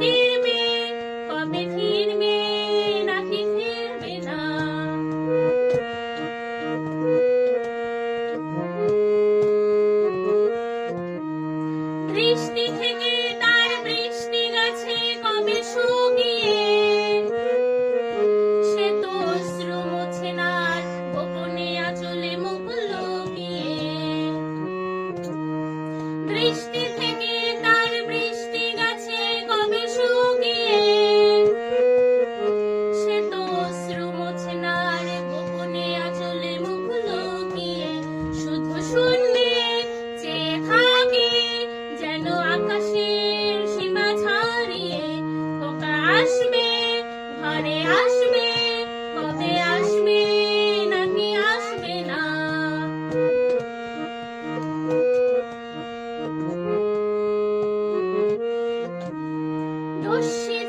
ফিরবে, কবে ফিরবে নাকি ফিরবে না। বৃষ্টি থেকে তার বৃষ্টি গেছে কবে শুকিয়ে, সে তো অশ্রু মুছে না আর গোপনে আঁচলে মুখ লুকিয়ে। বৃষ্টি থেকে তার বৃষ্টি গেছে কবে শুকিয়ে, সে তো অশ্রু মুছে না আর গোপনে আঁচলে মুখ লুকিয়ে। শুধু শূন্যে চেয়ে থাকে যেন আকাশের সীমা ছাড়িয়ে। খোকা আসবে, ঘরে আসবে, কবে আসবে নাকি আসবে না। দস্যি